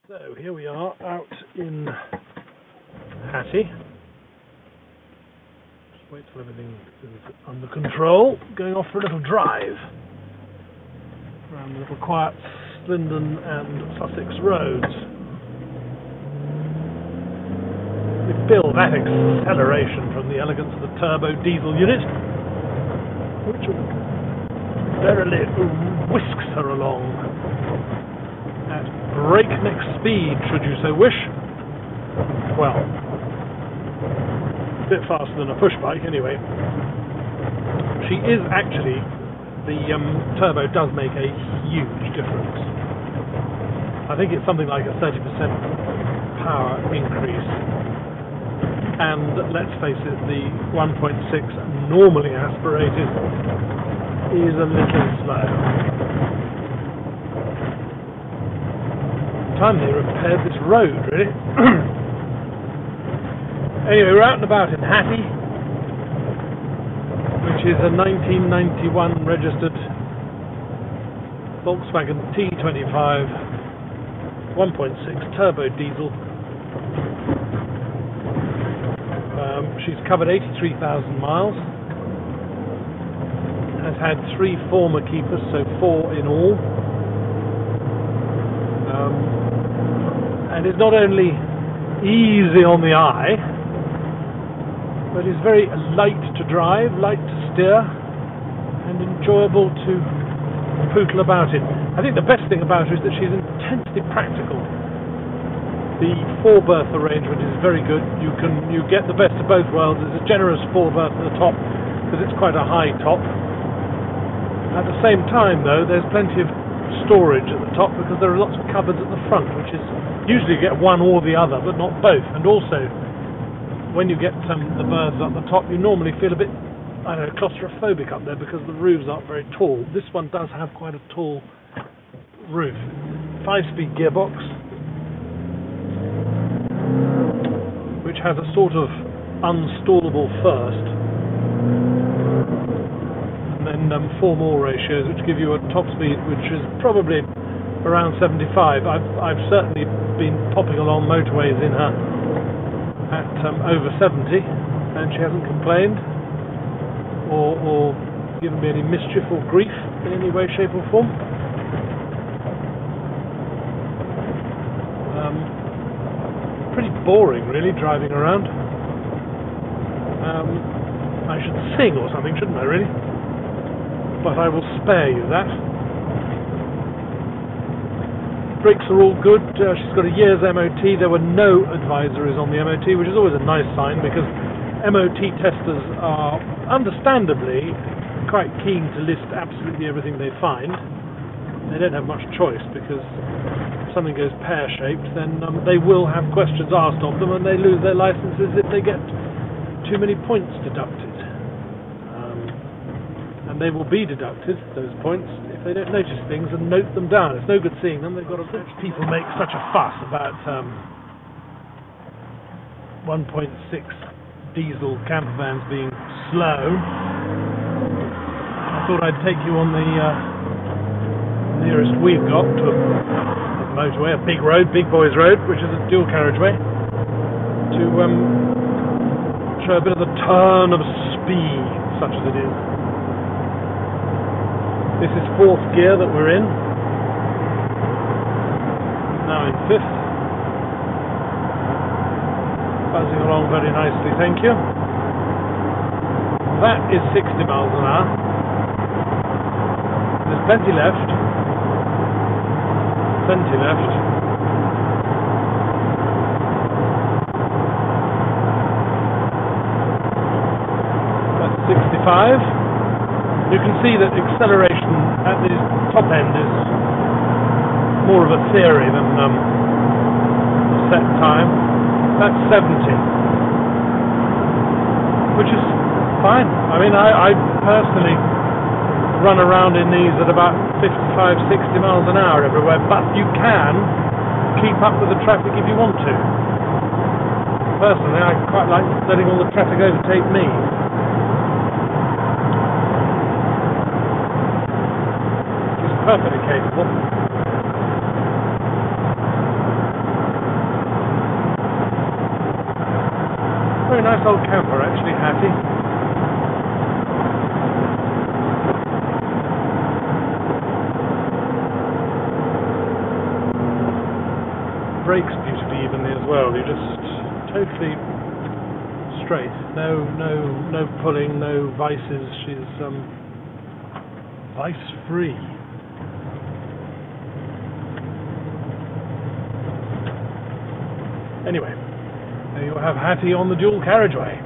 So here we are out in Hattie. Just wait till everything is under control. Going off for a little drive around the little quiet Slindon and Sussex roads. You feel that acceleration from the elegance of the turbo diesel unit, which verily whisks her along at breakneck speed, should you so wish. Well, a bit faster than a push bike anyway. She is actually, the turbo does make a huge difference. I think it's something like a 30% power increase. And let's face it, the 1.6 normally aspirated is a little slow. Time they repaired this road, really. Anyway, we're out and about in Hattie, which is a 1991 registered Volkswagen T25 1.6 turbo diesel. She's covered 83,000 miles, has had 3 former keepers, so 4 in all. And is not only easy on the eye, but is very light to drive, light to steer, and enjoyable to pootle about in. I think the best thing about her is that she's intensely practical. The 4-berth arrangement is very good. You get the best of both worlds. There's a generous 4-berth at the top because it's quite a high top. At the same time, though, there's plenty of storage at the top because there are lots of cupboards at the front, which is usually you get one or the other, but not both. And also, when you get the berths up the top, you normally feel a bit, I don't know, claustrophobic up there because the roofs aren't very tall. This one does have quite a tall roof. 5-speed gearbox, which has a sort of unstallable first, and then 4 more ratios, which give you a top speed which is probably around 75. I've certainly been popping along motorways in her at over 70, and she hasn't complained or given me any mischief or grief in any way, shape or form. Pretty boring, really, driving around. I should sing or something, shouldn't I, really? But I will spare you that. Brakes are all good. She's got a year's MOT. There were no advisories on the MOT, which is always a nice sign because MOT testers are understandably quite keen to list absolutely everything they find. They don't have much choice because if something goes pear-shaped, then they will have questions asked of them and they lose their licenses if they get too many points deducted. And they will be deducted, those points, if they don't notice things and note them down. It's no good seeing them. They've got to. People make such a fuss about 1.6 diesel camper vans being slow. I thought I'd take you on the nearest we've got to a motorway, a big road, big boys road, which is a dual carriageway, to show a bit of the turn of speed, such as it is. This is 4th gear that we're in, now in 5th, buzzing along very nicely, thank you. That is 60 miles an hour. There's plenty left. Plenty left. That's 65. You can see that acceleration at the top end is more of a theory than a set time. That's 70, which is fine. I mean, I personally run around in these at about 55, 60 miles an hour everywhere, but you can keep up with the traffic if you want to. Personally, I quite like letting all the traffic overtake me. Which is perfectly capable. nice old camper, actually, Hattie. Brakes beautifully evenly as well. You're just totally straight. No pulling, no vices. She's vice free. Anyway, there you have Hattie on the dual carriageway.